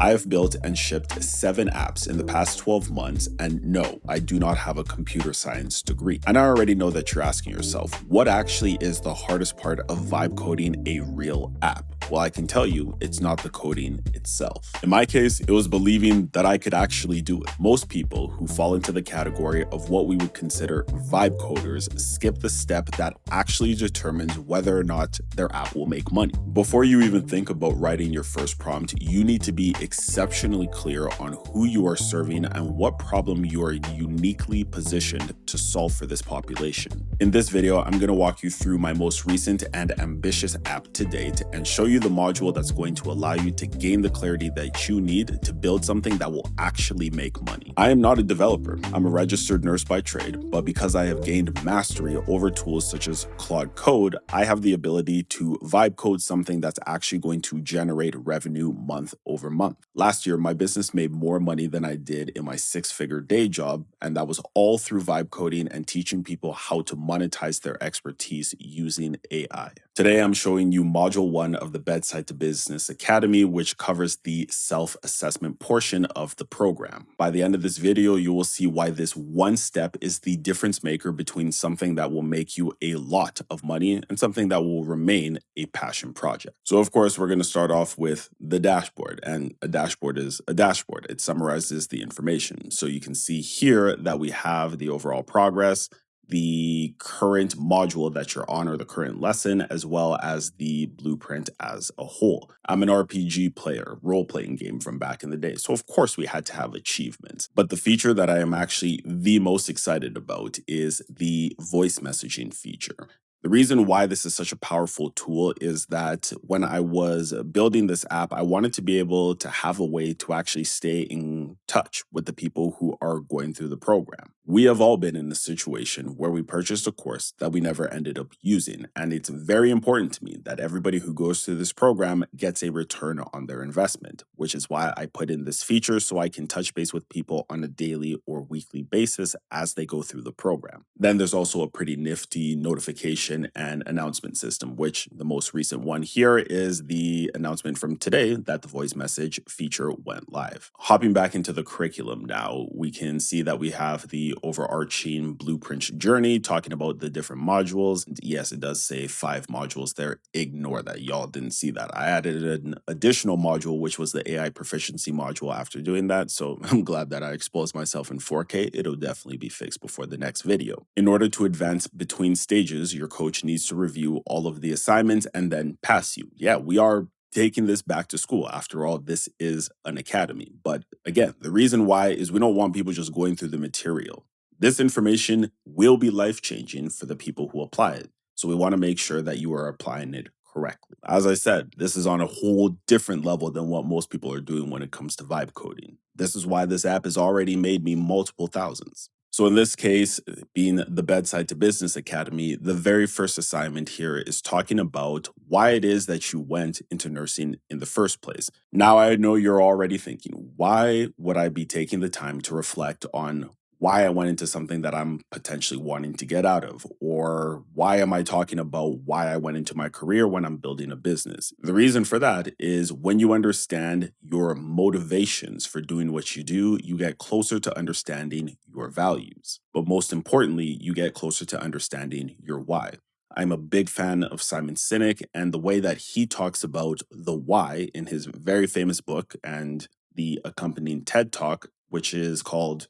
I have built and shipped 7 apps in the past 12 months, and no, I do not have a computer science degree. And I already know that you're asking yourself, what actually is the hardest part of vibe coding a real app? Well, I can tell you, it's not the coding itself. In my case, it was believing that I could actually do it. Most people who fall into the category of what we would consider vibe coders skip the step that actually determines whether or not their app will make money. Before you even think about writing your first prompt, you need to be exceptionally clear on who you are serving and what problem you are uniquely positioned to solve for this population. In this video, I'm going to walk you through my most recent and ambitious app to date and show you the module that's going to allow you to gain the clarity that you need to build something that will actually make money. I am not a developer. I'm a registered nurse by trade, but because I have gained mastery over tools such as Claude Code, I have the ability to vibe code something that's actually going to generate revenue month over month. Last year, my business made more money than I did in my 6-figure day job, and that was all through vibe coding and teaching people how to monetize their expertise using AI. Today, I'm showing you Module 1 of the Bedside to Business Academy, which covers the self-assessment portion of the program. By the end of this video, you will see why this one step is the difference maker between something that will make you a lot of money and something that will remain a passion project. So of course, we're going to start off with the dashboard, and a dashboard is a dashboard. It summarizes the information. So you can see here that we have the overall progress, the current module that you're on or the current lesson, as well as the blueprint as a whole. I'm an RPG player, role-playing game from back in the day, so of course we had to have achievements. But the feature that I am actually the most excited about is the voice messaging feature. The reason why this is such a powerful tool is that when I was building this app, I wanted to be able to have a way to actually stay in touch with the people who are going through the program. We have all been in a situation where we purchased a course that we never ended up using, and it's very important to me that everybody who goes through this program gets a return on their investment, which is why I put in this feature so I can touch base with people on a daily or weekly basis as they go through the program. Then there's also a pretty nifty notification and announcement system, which the most recent one here is the announcement from today that the voice message feature went live. Hopping back into the curriculum now, we can see that we have the overarching blueprint journey talking about the different modules. Yes, it does say 5 modules there. Ignore that. Y'all didn't see that. I added an additional module, which was the AI proficiency module after doing that. So I'm glad that I exposed myself in 4K. It'll definitely be fixed before the next video. In order to advance between stages, your coach needs to review all of the assignments and then pass you. Yeah, we are taking this back to school. After all, this is an academy. But again, the reason why is we don't want people just going through the material. This information will be life-changing for the people who apply it. So we want to make sure that you are applying it correctly. As I said, this is on a whole different level than what most people are doing when it comes to vibe coding. This is why this app has already made me multiple thousands. So in this case, being the Bedside to Business Academy, the very first assignment here is talking about why it is that you went into nursing in the first place. Now, I know you're already thinking, why would I be taking the time to reflect on why I went into something that I'm potentially wanting to get out of? Or why am I talking about why I went into my career when I'm building a business? The reason for that is when you understand your motivations for doing what you do, you get closer to understanding your values. But most importantly, you get closer to understanding your why. I'm a big fan of Simon Sinek and the way that he talks about the why in his very famous book and the accompanying TED Talk, which is called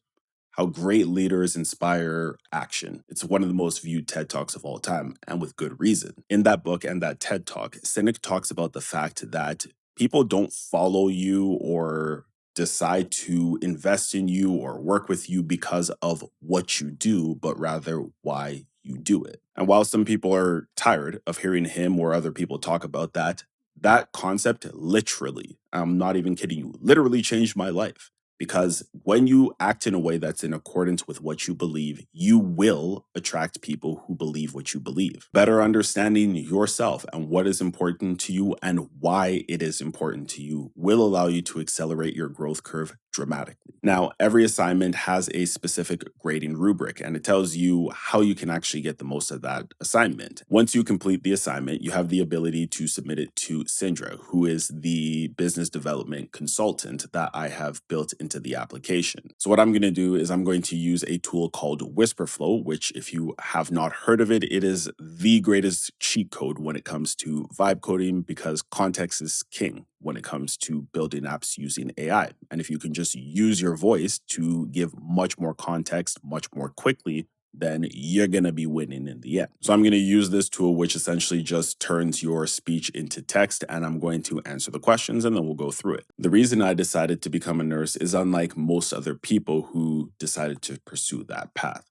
How Great Leaders Inspire Action. It's one of the most viewed TED Talks of all time, and with good reason. In that book and that TED Talk, Sinek talks about the fact that people don't follow you or decide to invest in you or work with you because of what you do, but rather why you do it. And while some people are tired of hearing him or other people talk about that, that concept literally, I'm not even kidding you, literally changed my life. Because when you act in a way that's in accordance with what you believe, you will attract people who believe what you believe. Better understanding yourself and what is important to you and why it is important to you will allow you to accelerate your growth curve dramatically. Now, every assignment has a specific grading rubric, and it tells you how you can actually get the most of that assignment. Once you complete the assignment, you have the ability to submit it to Sindra, who is the business development consultant that I have built into the application. So what I'm going to do is I'm going to use a tool called Whisperflow, which if you have not heard of it, it is the greatest cheat code when it comes to vibe coding because context is king when it comes to building apps using AI. And if you can just use your voice to give much more context much more quickly, then you're going to be winning in the end. So I'm going to use this tool, which essentially just turns your speech into text, and I'm going to answer the questions and then we'll go through it. The reason I decided to become a nurse is unlike most other people who decided to pursue that path.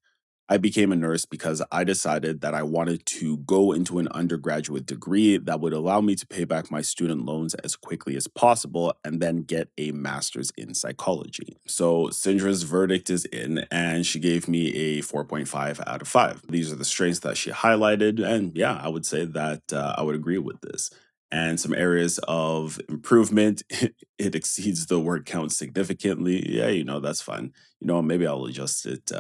I became a nurse because I decided that I wanted to go into an undergraduate degree that would allow me to pay back my student loans as quickly as possible and then get a master's in psychology. So Sindra's verdict is in, and she gave me a 4.5 out of 5. These are the strengths that she highlighted, and yeah, I would say that I would agree with this. And some areas of improvement, it exceeds the word count significantly. Yeah, that's fine. Maybe I'll adjust it.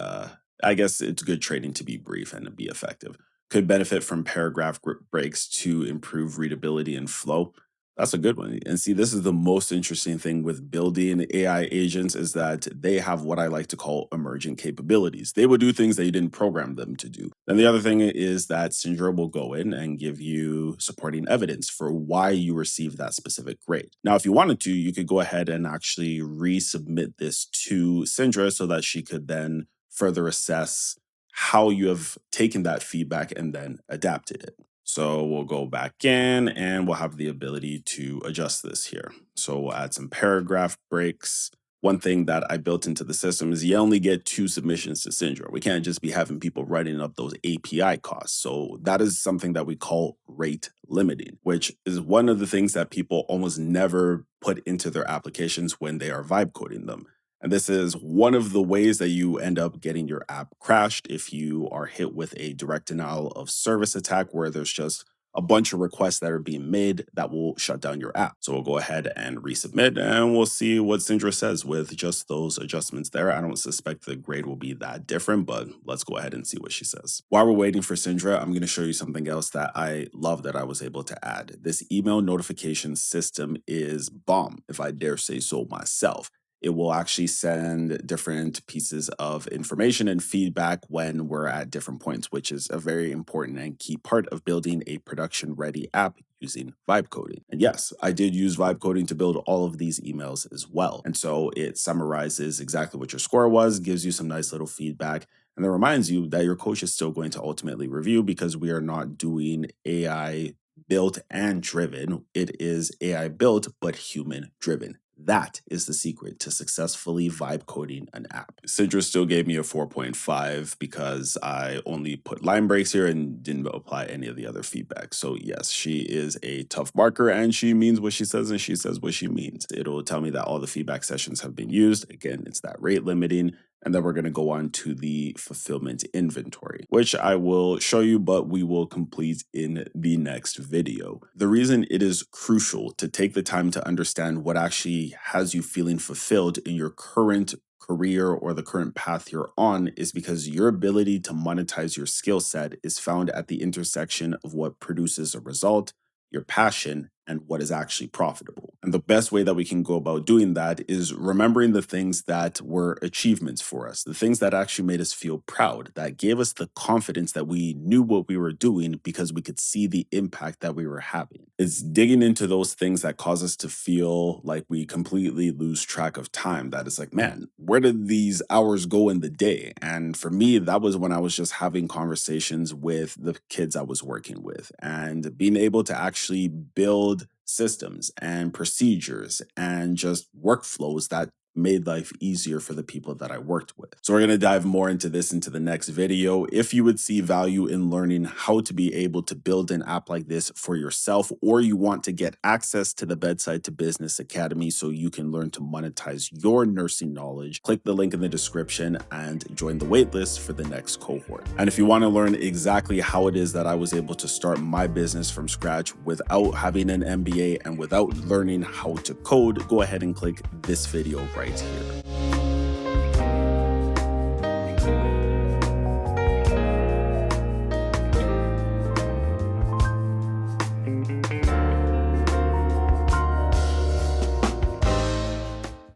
I guess it's good training to be brief and to be effective. Could benefit from paragraph breaks to improve readability and flow. That's a good one. And see, this is the most interesting thing with building AI agents is that they have what I like to call emergent capabilities. They will do things that you didn't program them to do. And the other thing is that Syndra will go in and give you supporting evidence for why you received that specific grade. Now, if you wanted to, you could go ahead and actually resubmit this to Syndra so that she could then further assess how you have taken that feedback and then adapted it. So we'll go back in and we'll have the ability to adjust this here. So we'll add some paragraph breaks. One thing that I built into the system is you only get 2 submissions to Syndra. We can't just be having people writing up those API costs. So that is something that we call rate limiting, which is one of the things that people almost never put into their applications when they are vibe coding them. And this is one of the ways that you end up getting your app crashed if you are hit with a direct denial of service attack where there's just a bunch of requests that are being made that will shut down your app. So we'll go ahead and resubmit and we'll see what Syndra says with just those adjustments there. I don't suspect the grade will be that different, but let's go ahead and see what she says. While we're waiting for Syndra, I'm going to show you something else that I love that I was able to add. This email notification system is bomb, if I dare say so myself. It will actually send different pieces of information and feedback when we're at different points, which is a very important and key part of building a production-ready app using vibe coding. And yes, I did use vibe coding to build all of these emails as well. And so it summarizes exactly what your score was, gives you some nice little feedback, and then reminds you that your coach is still going to ultimately review because we are not doing AI built and driven. It is AI built, but human driven. That is the secret to successfully vibe coding an app. Syndra still gave me a 4.5 because I only put line breaks here and didn't apply any of the other feedback. So yes, she is a tough marker and she means what she says and she says what she means. It'll tell me that all the feedback sessions have been used. Again, it's that rate limiting. And then we're going to go on to the fulfillment inventory, which I will show you, but we will complete in the next video. The reason it is crucial to take the time to understand what actually has you feeling fulfilled in your current career or the current path you're on is because your ability to monetize your skill set is found at the intersection of what produces a result, your passion, and what is actually profitable. And the best way that we can go about doing that is remembering the things that were achievements for us, the things that actually made us feel proud, that gave us the confidence that we knew what we were doing because we could see the impact that we were having. It's digging into those things that cause us to feel like we completely lose track of time. That is like, man, where did these hours go in the day? And for me, that was when I was just having conversations with the kids I was working with and being able to actually build systems and procedures and just workflows that made life easier for the people that I worked with. So we're going to dive more into this into the next video. If you would see value in learning how to be able to build an app like this for yourself, or you want to get access to the Bedside to Business Academy so you can learn to monetize your nursing knowledge, click the link in the description and join the waitlist for the next cohort. And if you want to learn exactly how it is that I was able to start my business from scratch without having an MBA and without learning how to code, go ahead and click this video right right here.